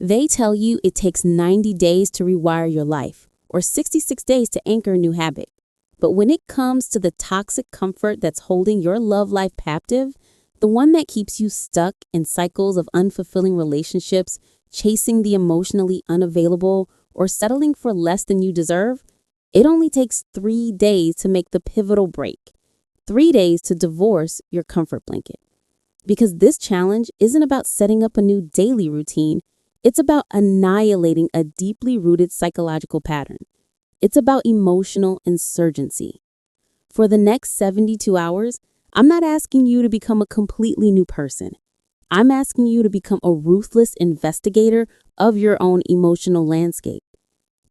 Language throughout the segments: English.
They tell you it takes 90 days to rewire your life, or 66 days to anchor a new habit. But when it comes to the toxic comfort that's holding your love life captive, the one that keeps you stuck in cycles of unfulfilling relationships, chasing the emotionally unavailable, or settling for less than you deserve, it only takes 3 days to make the pivotal break. 3 days to divorce your comfort blanket. Because this challenge isn't about setting up a new daily routine. It's about annihilating a deeply rooted psychological pattern. It's about emotional insurgency. For the next 72 hours, I'm not asking you to become a completely new person. I'm asking you to become a ruthless investigator of your own emotional landscape.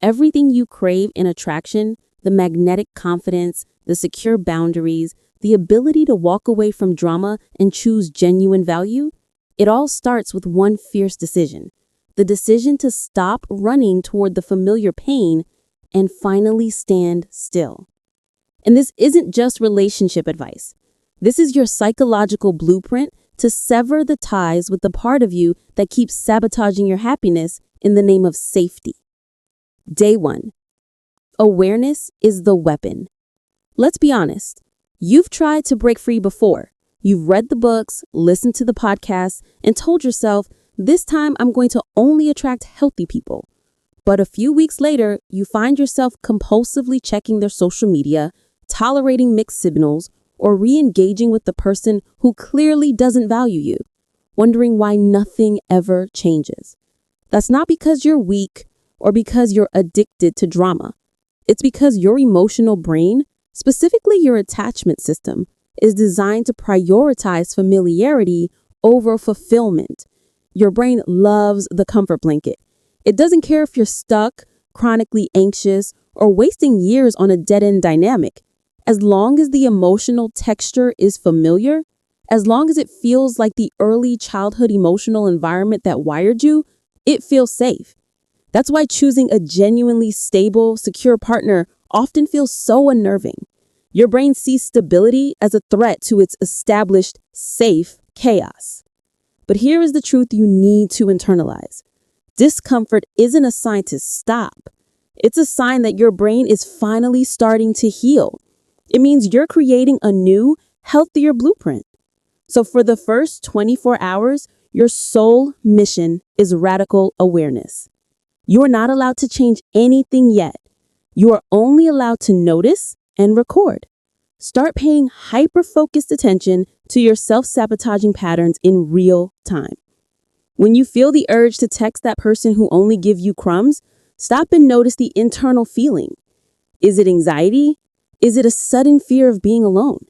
Everything you crave in attraction, the magnetic confidence, the secure boundaries, the ability to walk away from drama and choose genuine value, it all starts with one fierce decision. The decision to stop running toward the familiar pain and finally stand still. And this isn't just relationship advice. This is your psychological blueprint to sever the ties with the part of you that keeps sabotaging your happiness in the name of safety. Day 1. Awareness is the weapon. Let's be honest. You've tried to break free before. You've read the books, listened to the podcasts, and told yourself, this time I'm going to only attract healthy people. But a few weeks later, you find yourself compulsively checking their social media, tolerating mixed signals, or re-engaging with the person who clearly doesn't value you, wondering why nothing ever changes. That's not because you're weak or because you're addicted to drama. It's because your emotional brain, specifically your attachment system, is designed to prioritize familiarity over fulfillment. Your brain loves the comfort blanket. It doesn't care if you're stuck, chronically anxious, or wasting years on a dead-end dynamic. As long as the emotional texture is familiar, as long as it feels like the early childhood emotional environment that wired you, it feels safe. That's why choosing a genuinely stable, secure partner often feels so unnerving. Your brain sees stability as a threat to its established, safe chaos. But here is the truth you need to internalize. Discomfort isn't a sign to stop. It's a sign that your brain is finally starting to heal. It means you're creating a new, healthier blueprint. So for the first 24 hours, your sole mission is radical awareness. You are not allowed to change anything yet. You are only allowed to notice and record. Start paying hyper-focused attention to your self-sabotaging patterns in real time. When you feel the urge to text that person who only gives you crumbs, stop and notice the internal feeling. Is it anxiety? Is it a sudden fear of being alone?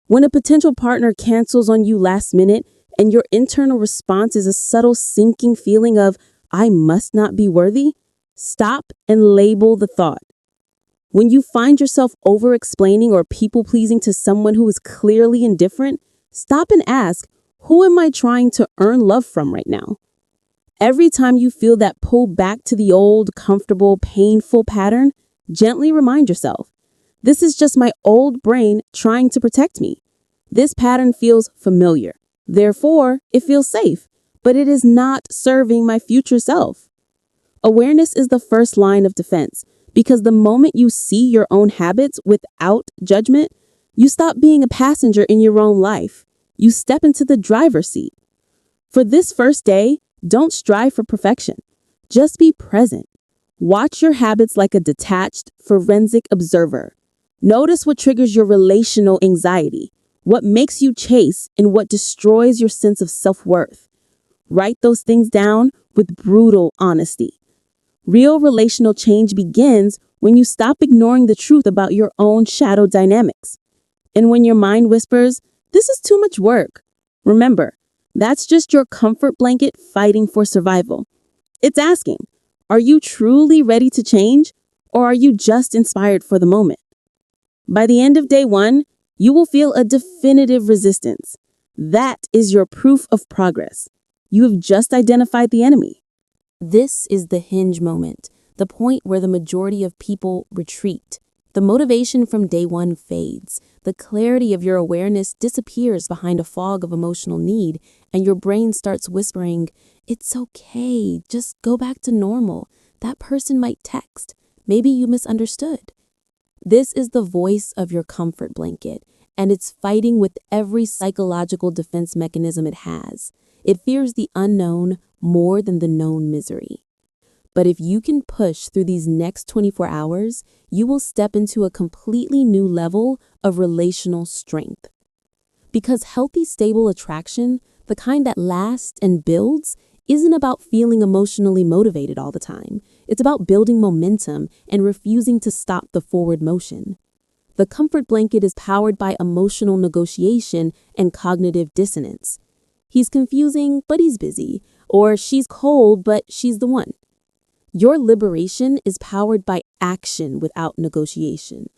When a potential partner cancels on you last minute and your internal response is a subtle sinking feeling of, I must not be worthy, stop and label the thought. When you find yourself over-explaining or people-pleasing to someone who is clearly indifferent, stop and ask, who am I trying to earn love from right now? Every time you feel that pull back to the old, comfortable, painful pattern, gently remind yourself, this is just my old brain trying to protect me. This pattern feels familiar. Therefore, it feels safe, but it is not serving my future self. Awareness is the first line of defense, because the moment you see your own habits without judgment, you stop being a passenger in your own life. You step into the driver's seat. For this first day, don't strive for perfection. Just be present. Watch your habits like a detached, forensic observer. Notice what triggers your relational anxiety, what makes you chase, and what destroys your sense of self-worth. Write those things down with brutal honesty. Real relational change begins when you stop ignoring the truth about your own shadow dynamics. And when your mind whispers, this is too much work, remember, that's just your comfort blanket fighting for survival. It's asking, are you truly ready to change, or are you just inspired for the moment? By the end of day 1, you will feel a definitive resistance. That is your proof of progress. You have just identified the enemy. This is the hinge moment, the point where the majority of people retreat. The motivation from day one fades. The clarity of your awareness disappears behind a fog of emotional need, and your brain starts whispering, "It's okay, just go back to normal. That person might text. Maybe you misunderstood." This is the voice of your comfort blanket, and it's fighting with every psychological defense mechanism it has. It fears the unknown more than the known misery. But if you can push through these next 24 hours, you will step into a completely new level of relational strength. Because healthy, stable attraction, the kind that lasts and builds, isn't about feeling emotionally motivated all the time. It's about building momentum and refusing to stop the forward motion. The comfort blanket is powered by emotional negotiation and cognitive dissonance. He's confusing, but he's busy. Or she's cold, but she's the one. Your liberation is powered by action without negotiation.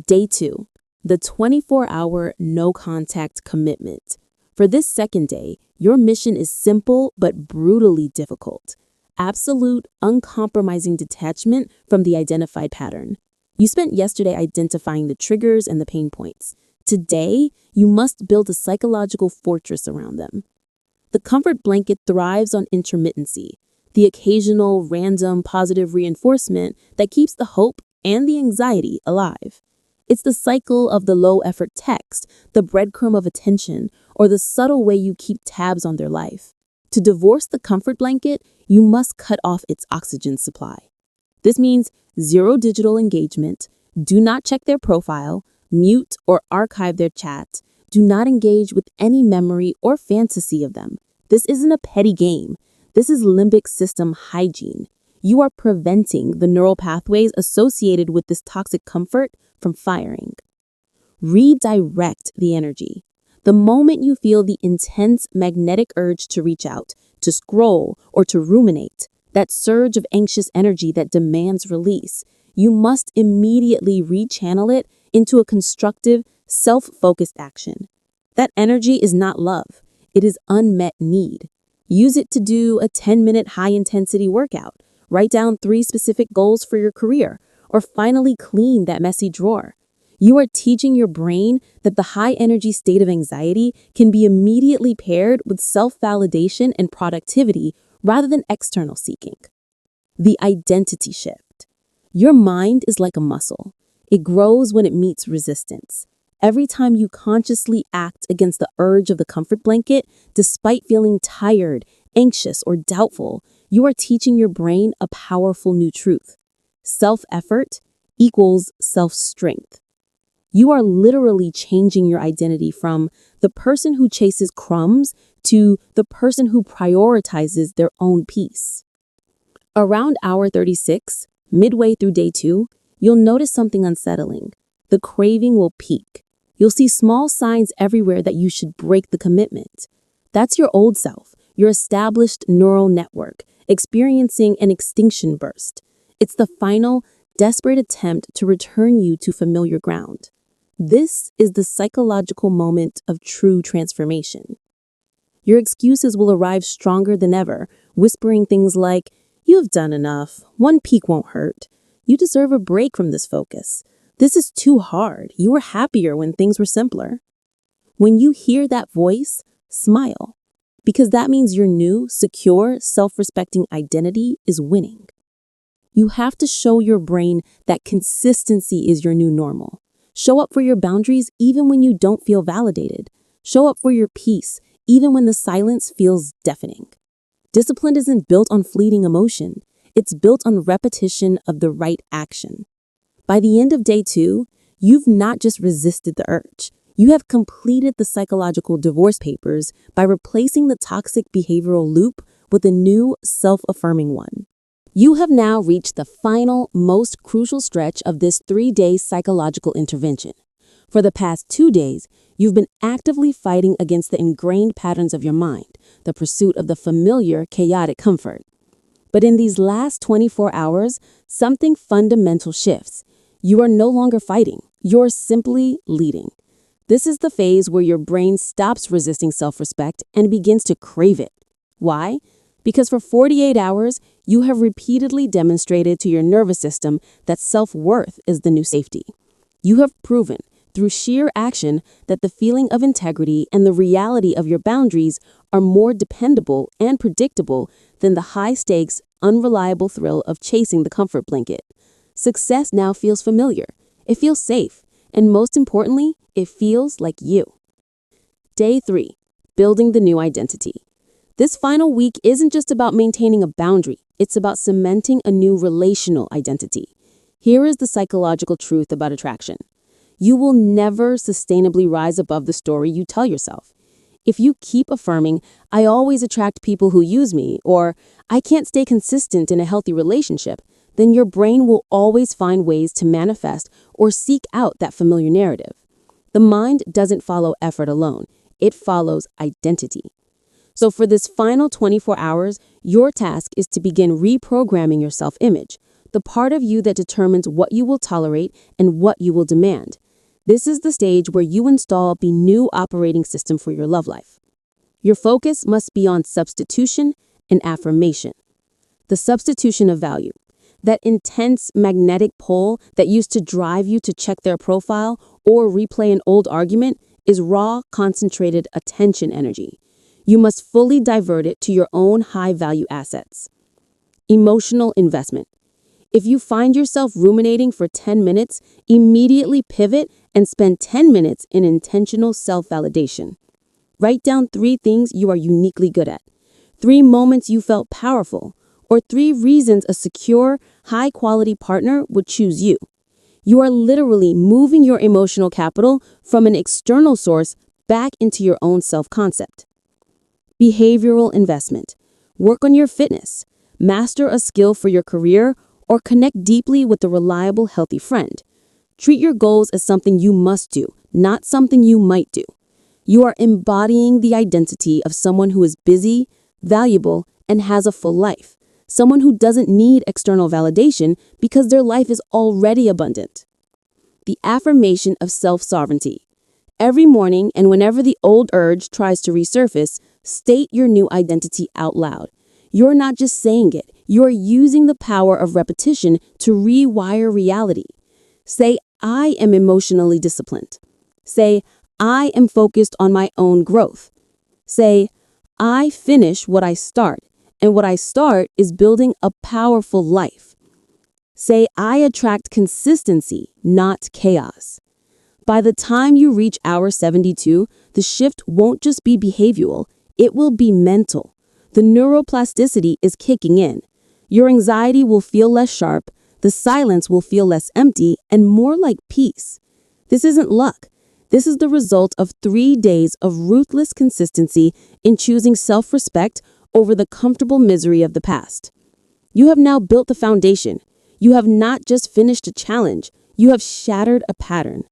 Day 2, the 24-hour no-contact commitment. For this second day, your mission is simple but brutally difficult. Absolute, uncompromising detachment from the identified pattern. You spent yesterday identifying the triggers and the pain points. Today, you must build a psychological fortress around them. The comfort blanket thrives on intermittency, the occasional, random, positive reinforcement that keeps the hope and the anxiety alive. It's the cycle of the low-effort text, the breadcrumb of attention, or the subtle way you keep tabs on their life. To divorce the comfort blanket, you must cut off its oxygen supply. This means zero digital engagement, do not check their profile, mute or archive their chat, do not engage with any memory or fantasy of them. This isn't a petty game. This is limbic system hygiene. You are preventing the neural pathways associated with this toxic comfort from firing. Redirect the energy. The moment you feel the intense magnetic urge to reach out, to scroll, or to ruminate, that surge of anxious energy that demands release, you must immediately rechannel it into a constructive, self-focused action. That energy is not love. It is unmet need. Use it to do a 10-minute high-intensity workout, write down 3 specific goals for your career, or finally clean that messy drawer. You are teaching your brain that the high-energy state of anxiety can be immediately paired with self-validation and productivity rather than external seeking. The identity shift. Your mind is like a muscle. It grows when it meets resistance. Every time you consciously act against the urge of the comfort blanket, despite feeling tired, anxious, or doubtful, you are teaching your brain a powerful new truth. Self-effort equals self-strength. You are literally changing your identity from the person who chases crumbs to the person who prioritizes their own peace. Around hour 36, midway through day 2, you'll notice something unsettling. The craving will peak. You'll see small signs everywhere that you should break the commitment. That's your old self, your established neural network, experiencing an extinction burst. It's the final, desperate attempt to return you to familiar ground. This is the psychological moment of true transformation. Your excuses will arrive stronger than ever, whispering things like, "You have done enough. One peak won't hurt. You deserve a break from this focus. This is too hard. You were happier when things were simpler." When you hear that voice, smile, because that means your new, secure, self-respecting identity is winning. You have to show your brain that consistency is your new normal. Show up for your boundaries even when you don't feel validated. Show up for your peace even when the silence feels deafening. Discipline isn't built on fleeting emotion. It's built on repetition of the right action. By the end of day 2, you've not just resisted the urge. You have completed the psychological divorce papers by replacing the toxic behavioral loop with a new, self-affirming one. You have now reached the final, most crucial stretch of this 3-day psychological intervention. For the past 2 days, you've been actively fighting against the ingrained patterns of your mind, the pursuit of the familiar, chaotic comfort. But in these last 24 hours, something fundamental shifts. You are no longer fighting. You're simply leading. This is the phase where your brain stops resisting self-respect and begins to crave it. Why? Because for 48 hours, you have repeatedly demonstrated to your nervous system that self-worth is the new safety. You have proven through sheer action that the feeling of integrity and the reality of your boundaries are more dependable and predictable than the high-stakes, unreliable thrill of chasing the comfort blanket. Success now feels familiar. It feels safe. And most importantly, it feels like you. Day 3. Building the new identity. This final week isn't just about maintaining a boundary. It's about cementing a new relational identity. Here is the psychological truth about attraction. You will never sustainably rise above the story you tell yourself. If you keep affirming, "I always attract people who use me," or "I can't stay consistent in a healthy relationship," then your brain will always find ways to manifest or seek out that familiar narrative. The mind doesn't follow effort alone. It follows identity. So for this final 24 hours, your task is to begin reprogramming your self-image, the part of you that determines what you will tolerate and what you will demand. This is the stage where you install the new operating system for your love life. Your focus must be on substitution and affirmation. The substitution of value. That intense magnetic pull that used to drive you to check their profile or replay an old argument is raw, concentrated attention energy. You must fully divert it to your own high-value assets. Emotional investment. If you find yourself ruminating for 10 minutes, immediately pivot and spend 10 minutes in intentional self-validation. Write down 3 things you are uniquely good at, 3 moments you felt powerful, or 3 reasons a secure, high-quality partner would choose you. You are literally moving your emotional capital from an external source back into your own self-concept. Behavioral investment. Work on your fitness, master a skill for your career, or connect deeply with a reliable, healthy friend. Treat your goals as something you must do, not something you might do. You are embodying the identity of someone who is busy, valuable, and has a full life. Someone who doesn't need external validation because their life is already abundant. The affirmation of self-sovereignty. Every morning and whenever the old urge tries to resurface, state your new identity out loud. You're not just saying it, you're using the power of repetition to rewire reality. Say, "I am emotionally disciplined." Say, "I am focused on my own growth." Say, "I finish what I start, and what I start is building a powerful life." Say, "I attract consistency, not chaos." By the time you reach hour 72, the shift won't just be behavioral, it will be mental. The neuroplasticity is kicking in. Your anxiety will feel less sharp, the silence will feel less empty, and more like peace. This isn't luck. This is the result of 3 days of ruthless consistency in choosing self-respect over the comfortable misery of the past. You have now built the foundation. You have not just finished a challenge, you have shattered a pattern.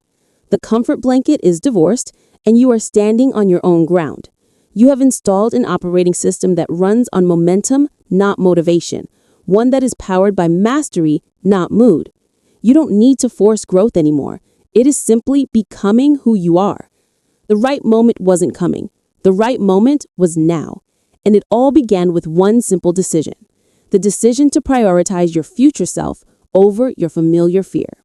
The comfort blanket is divorced, and you are standing on your own ground. You have installed an operating system that runs on momentum, not motivation, one that is powered by mastery, not mood. You don't need to force growth anymore. It is simply becoming who you are. The right moment wasn't coming. The right moment was now. And it all began with one simple decision. The decision to prioritize your future self over your familiar fear.